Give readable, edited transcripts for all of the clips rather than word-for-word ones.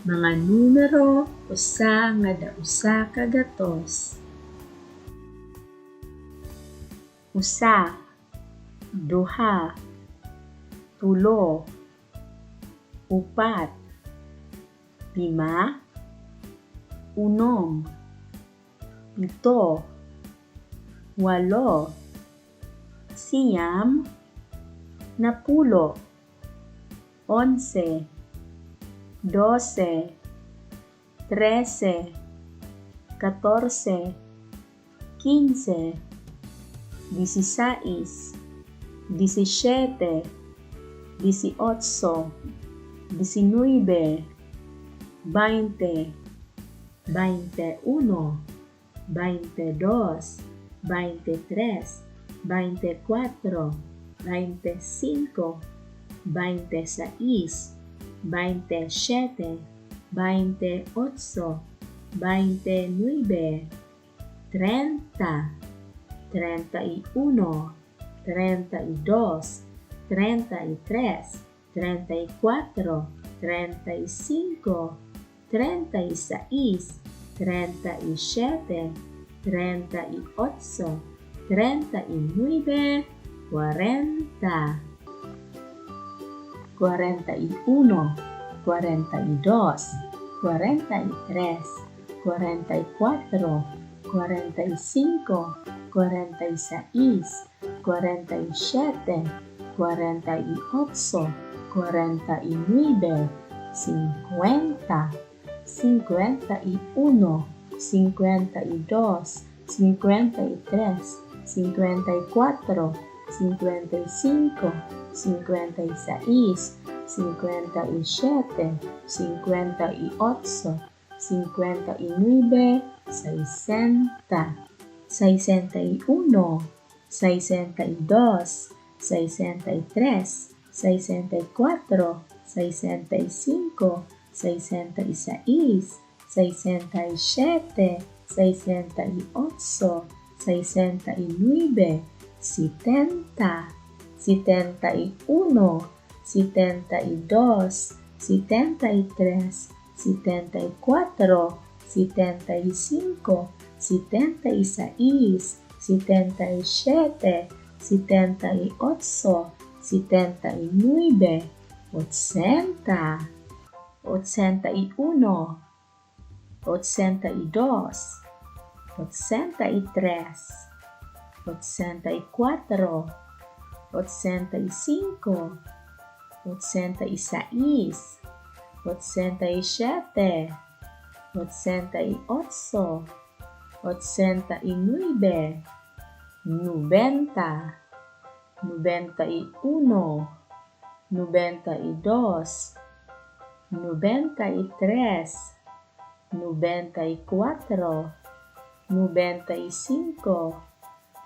Mga numero usa nga dausa ka gatos. Usa, duha, tulo, upat, lima, unom, pito, walo, siyam, napulo, 11, 12, 13, 14, 15, 16, 17, 18, 19, 20, 21, 22, 23, 24, 25, 26, 27, 28, 29, 30, 31, 32, 33, 34, 35, 36, 37, 38, 39, 40, 41, 42, 43, 44, 45, 46, 47, 48, 49, 50, 51, 52, 53, 54, 55, 56, 57, 58, 59, 60, 61, 62, 63, 64, 65, 66, 67, 68, 69, 70, 71, 72, 73, 74, 75, 76, 77, 78, 79, 80, 81, 82, 83, 84, 85, 86, 87, 88, 89, 90, 91, 92, 93, 94, 95,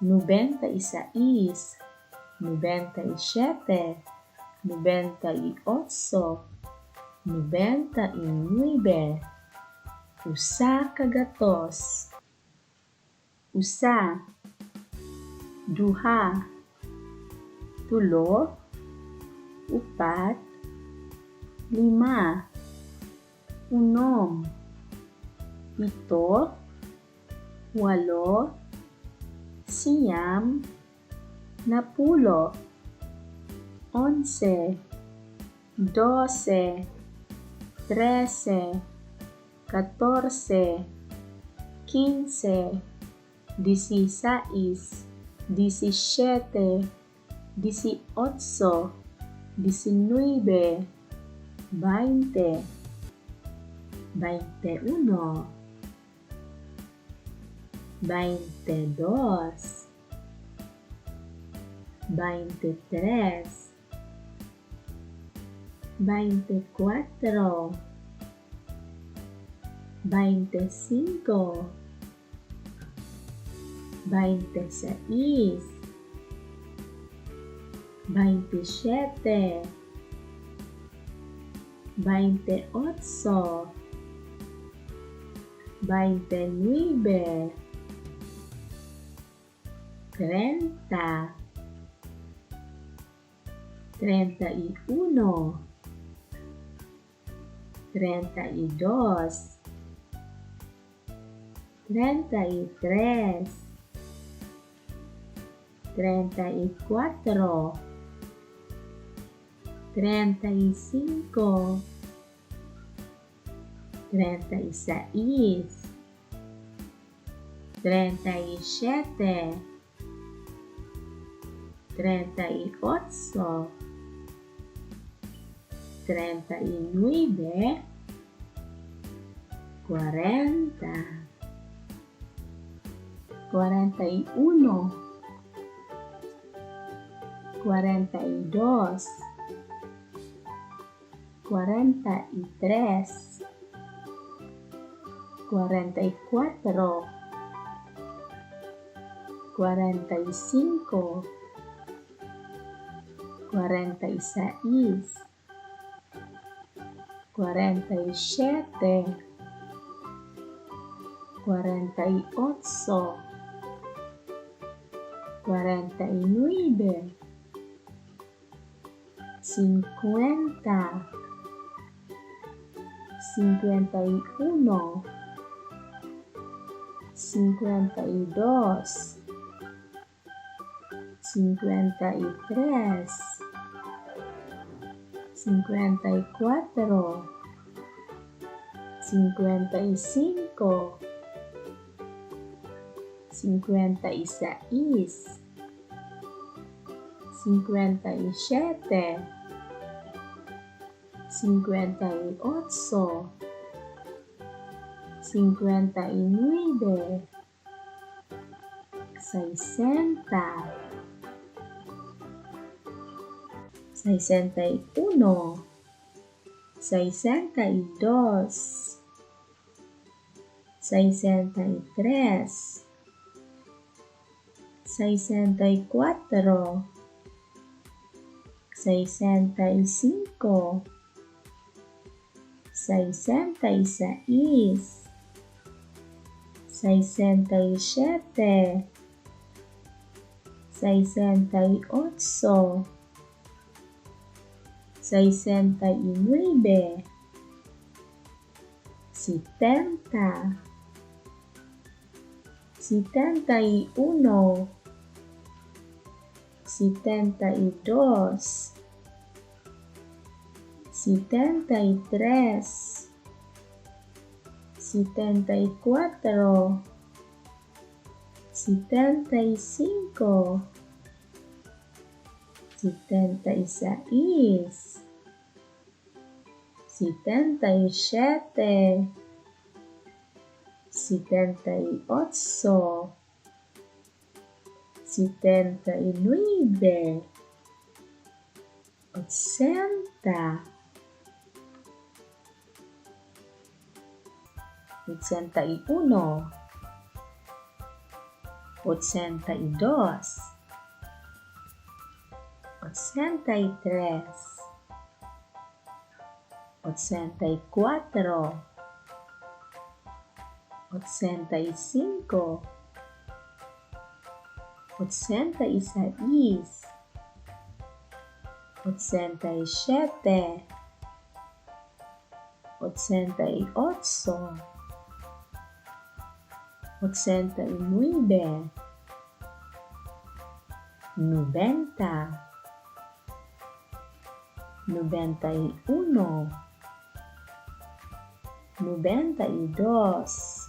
96, 97, 98, 99, usa ka gatos. Usa, duha, tulo, upat, lima, unom, pito, walo, siyam, napulo, 11, 12, 13, 14, 15, 16, 17, 18, 19, 20, 21, 22, 23, 24, 25, 26, 27, 28, 29, 30, 31, 32, 33, 34, 35, 36, 37, 38, 39, 40, 41, 42, 43, 44, 45, 46, 47, 48, 49, 50, 51, 52, 53, 54, 55, 56, 57, 58, 59, 60, 61, 62, 63, 64, 65, 66, 67, 68, 69, 70, 71, 72, 73, 74, 75, 76, 77, 78, 79, 80, 81, 82, 83, 84, 85, 86, 87, 88, 89, 90, 91, 92,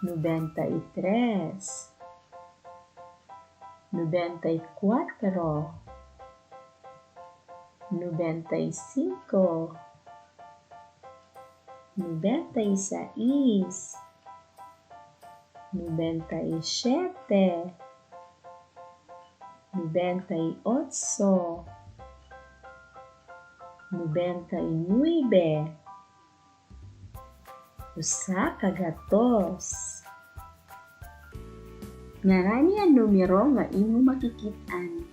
93, 94, 95, 96, 97, 98, 99, usa ka gatos. Ngarani ang numero nga imo makikit-an.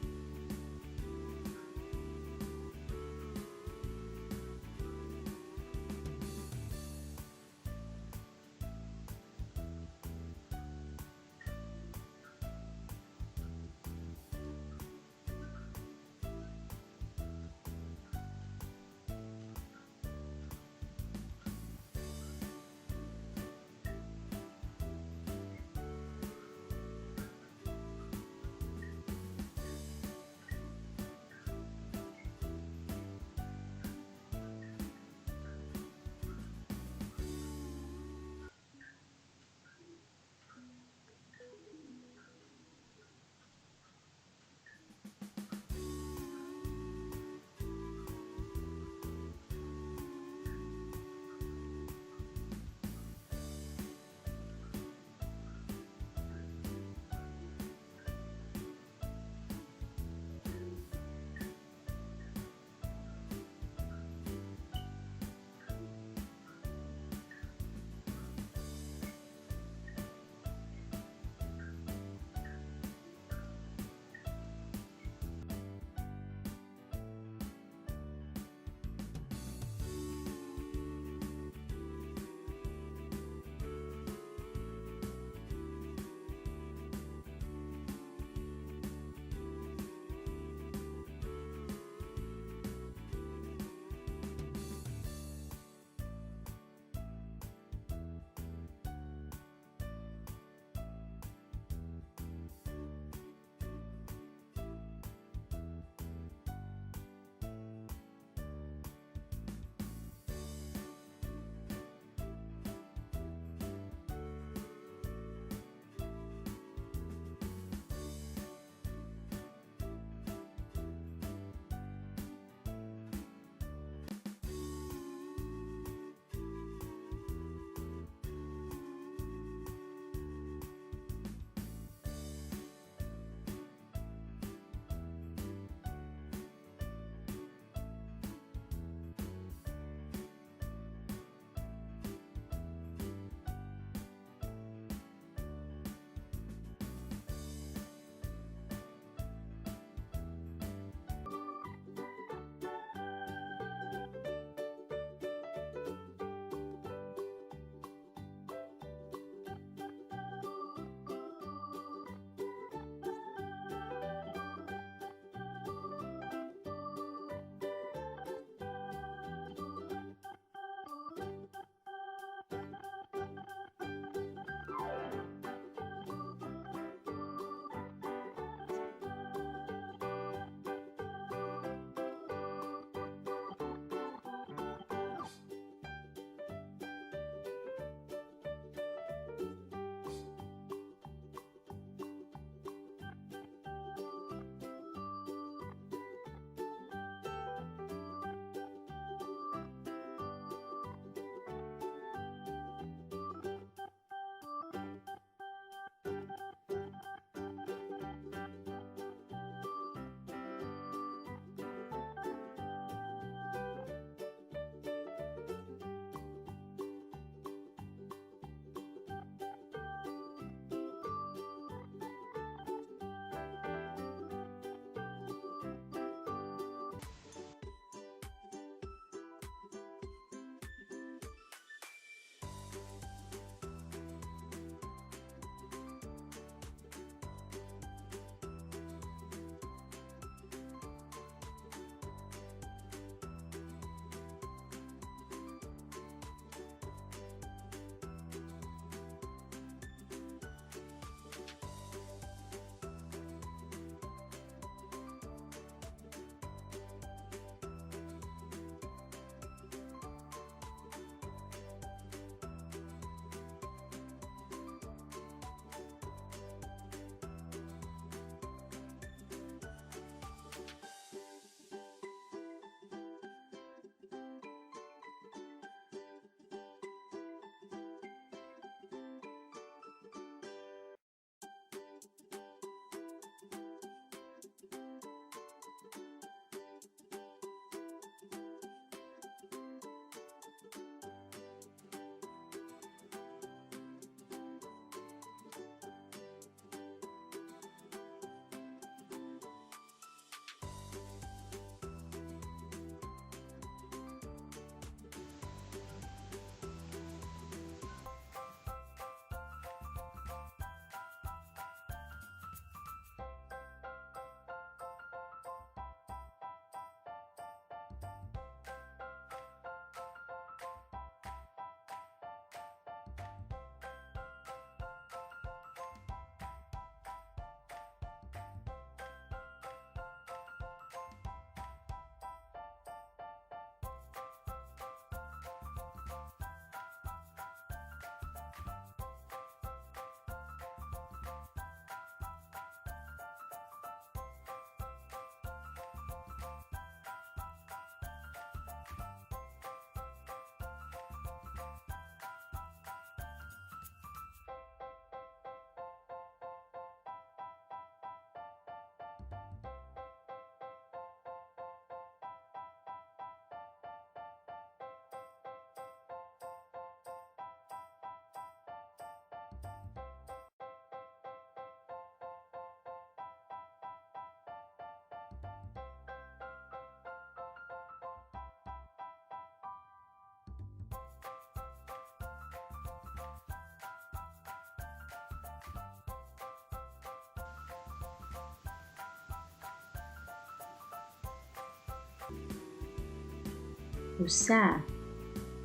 usa,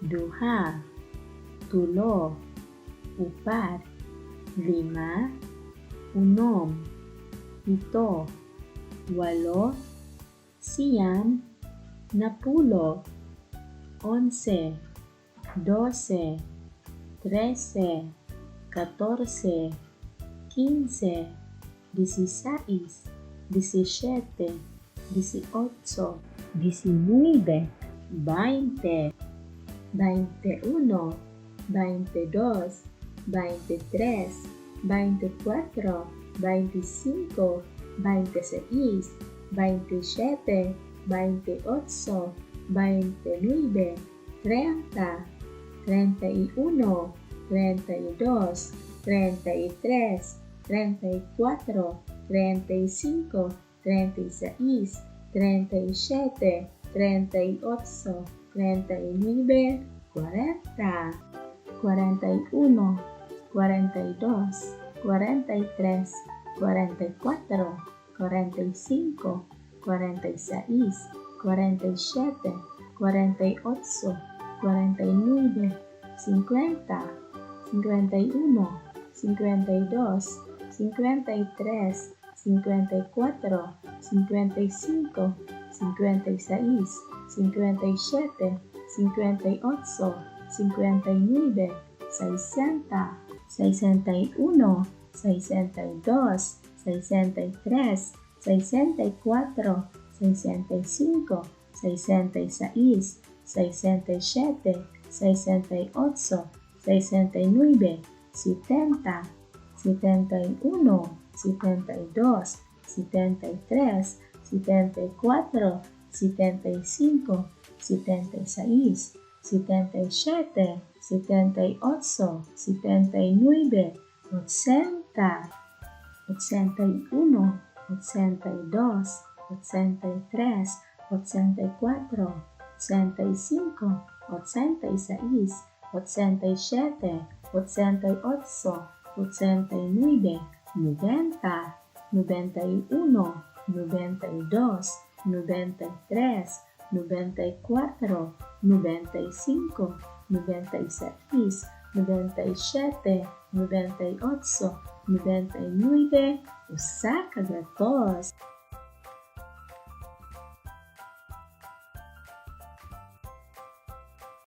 duha, tulo, upat, lima, unom, pito, walo, siyam, napulo, 11, 12, 13, 14, 15, 16, 17, 18, 19, 20, 21, 22, 23, 24, 25, 26, 27, 28, 29, 30, 31, 32, 33, 34, 35, 36, 37, 38, 39, 40, 41, 42, 43, 44, 45, 46, 47, 48, 49, 50, 51, 52, 53, 54, 55, 56, 57, 58, 59, 60, 61, 62, 63, 64, 65, 66, 67, 68, 69, 70, 71, 72, 73, 74, 75, 76, 77, 78, 79, 80, 81, 82, 83, 84, 85, 86, 87, 88, 89, 90, 91, 92, 93, 94, 95, 96, 97, 98, 99, usa ka gatos.